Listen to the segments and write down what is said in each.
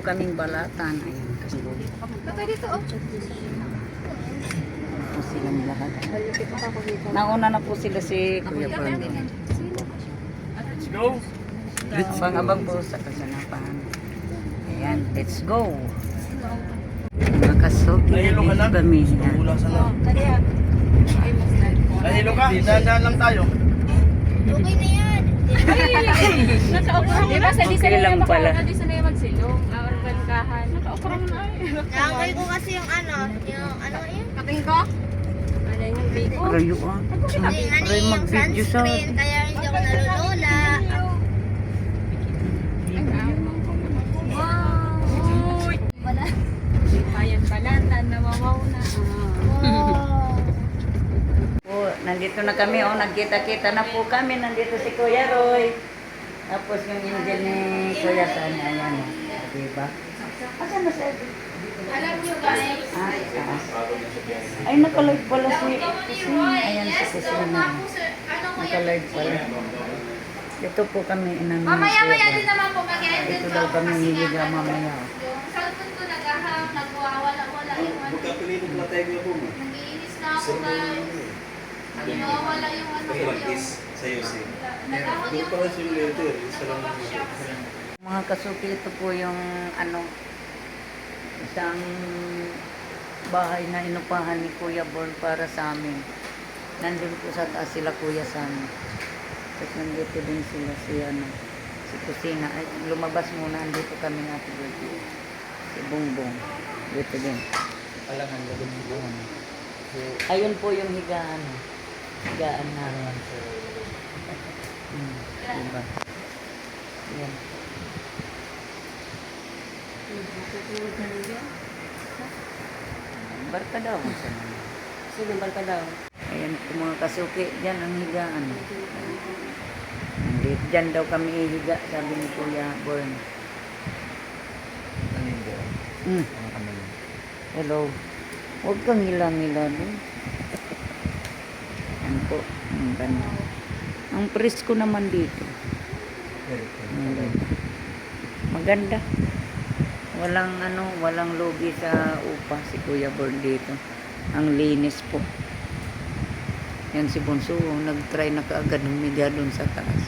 kaming balatan. Ayan, kasi Kapag dito, oh. po silang lahat. Nauna na po sila si Kuya Pando. Let's go. Abang-abang po sa kasanapan. Ayan, let's go. Mga kasuki, Nahilo ka lang. kami. Ulang sa lang. Kaya, Nahilo ka. Dahan-dahan lang tayo. okay na yan. Naka-okra mo na. Di ba Okay lang pala. Di sanay magsilong. Organikahan. Naka-okra mo na. Nakakay ko kasi yung ano yun? Kaping ko? Ano yung biko? Rayo ah. Yung Aray, yung mag-video sa... sunscreen, kaya hindi ako nalulula. Wow! Uy! Wala. Ayan balatan. Namawaw na. Wow. Po, nandito na kami, oh, nagkita-kita na po kami. Nandito si Kuya Roy. Tapos yung angel ni Kuya Sani, ayan. Oh. Diba? Asan na siya? Alam nyo guys. Ay, nakalive pala si Kusina. Ayan si Kusina. Nakalive pala. Dito po kami inanong. Mamaya-maya din naman po mag-end Dito daw kami hihiga mamaya. Yung cellphone ko nagahang, nagwawala-wala yung ano. Magkapilito pala tayo nga po. Nag-iinis na ako guys. Nawawala yung ano ko yung... Sa'yo si. Nagahang yung... pala si later. Isa lang. Mga kasuki, ito po yung ano, isang bahay na inupahan ni Kuya Born para sa amin. Nandun po sa taas sila Kuya Sani. Tapos nandito din sila si Kusina. Ay, lumabas muna, andito kami nga po dito. Si Bongbong. Dito din. Palangan, lagyan mo po. Ayun po yung higaan. Higaan namin. Diba? Yan. Barka daw. Sino barka daw? Ayan po mga kasuki. Diyan ang higaan. Diyan daw kami ihiga, sabi ni Kuya Born. Hello. Huwag kang hilang-hila doon. Yan po. Ang ganda. Ang presko naman dito. Maganda. Walang lugi sa upa si Kuya Born dito. Ang linis po. Yan si Bunso, nag-try na kaagad humiga doon sa taas.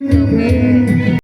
Okay.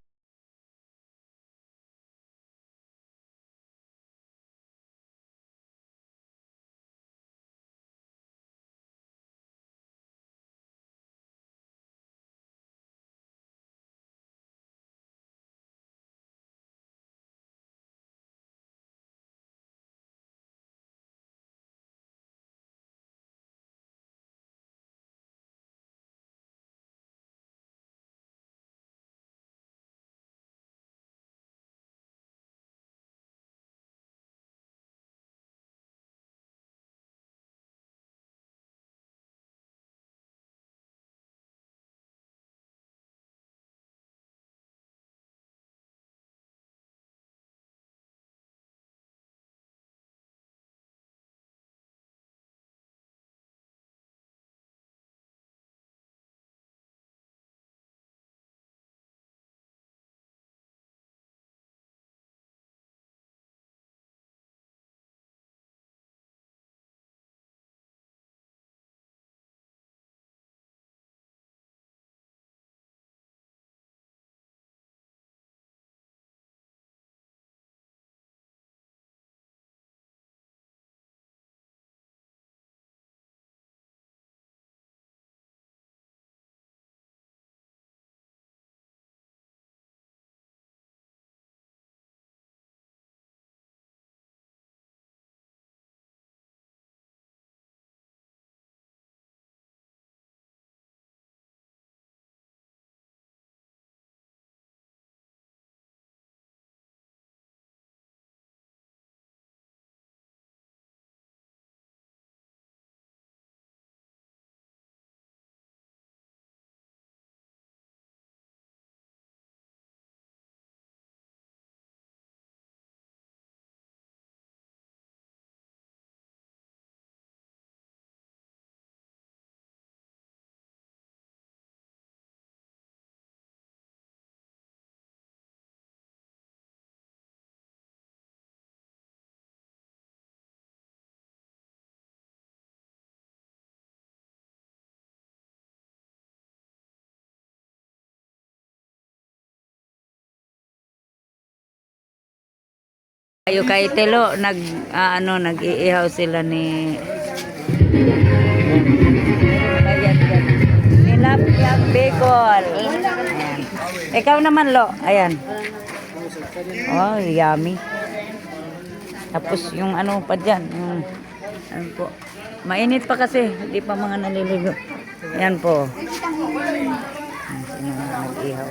Kayo kay Telo, nag-iihaw sila ni Ayan. Tilapia Bicol. Ayan. Ikaw naman, Lo. Ayan. Oh, yummy. Tapos yung ano pa dyan. Ayan po. Mainit pa kasi. Hindi pa mga naliligo. Ayan po. Ayan, nag-ihaw.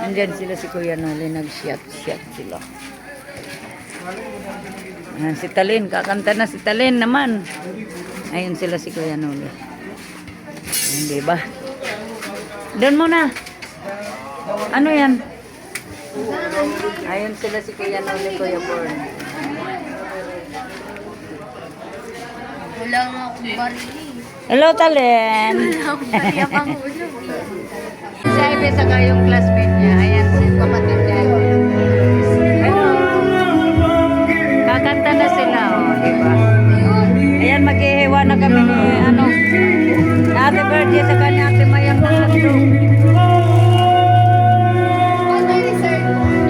Nandyan sila si Kuya Noli, nag-shot sila. Ayan, si Talin, kakanta na si Talin naman. Ayun sila si Kuya Noli. Ayan, diba? Doon muna. Ano yan? Ayun sila si Kuya Noli, Kuya Born. Wala nga akong barili. Hello, Talin. Kaya pang ulo. Si Ivy saka yung classmate niya. Ayan, si kapatid niya. Hello. Kakanta na sila, oh, diba? Ayan, maghihiwa na kami ni, Happy birthday sa kanya, Ate Mayang na tatlo.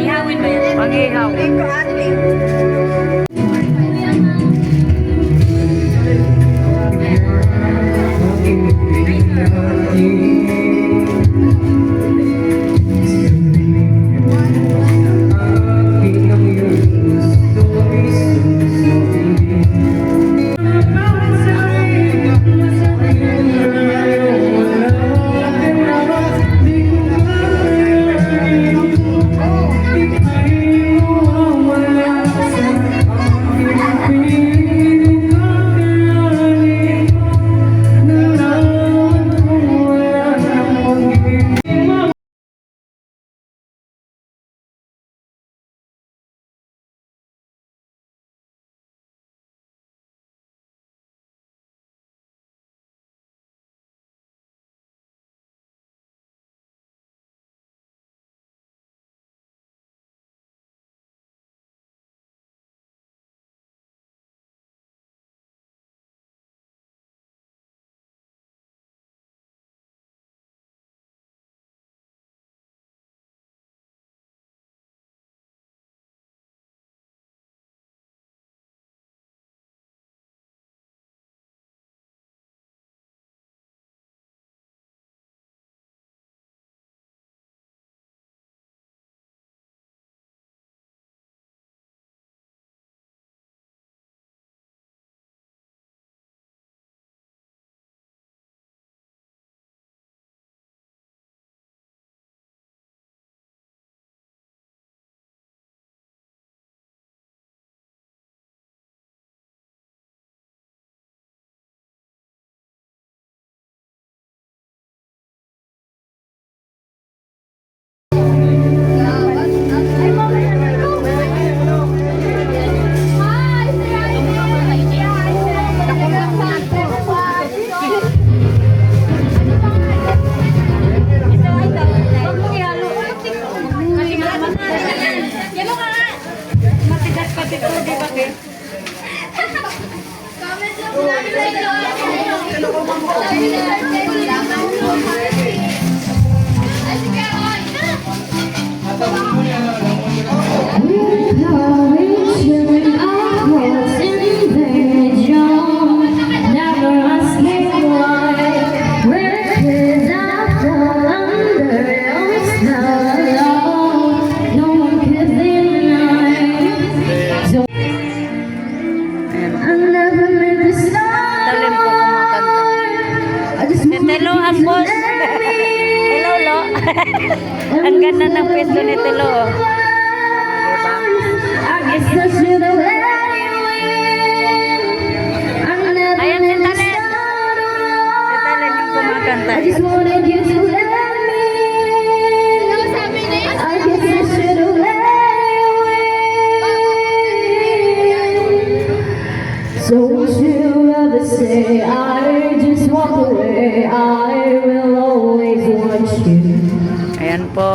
Ihawin ba yan? Pag-ihaw. Talin po kumakanta. Telo ang boss. Hello, Lo. Ang ganda ng pwesto ni Telo. Ayan si Talin. Si Talin yung kumakanta. So would you ever say I just walk away? I will always want you. Ayan po.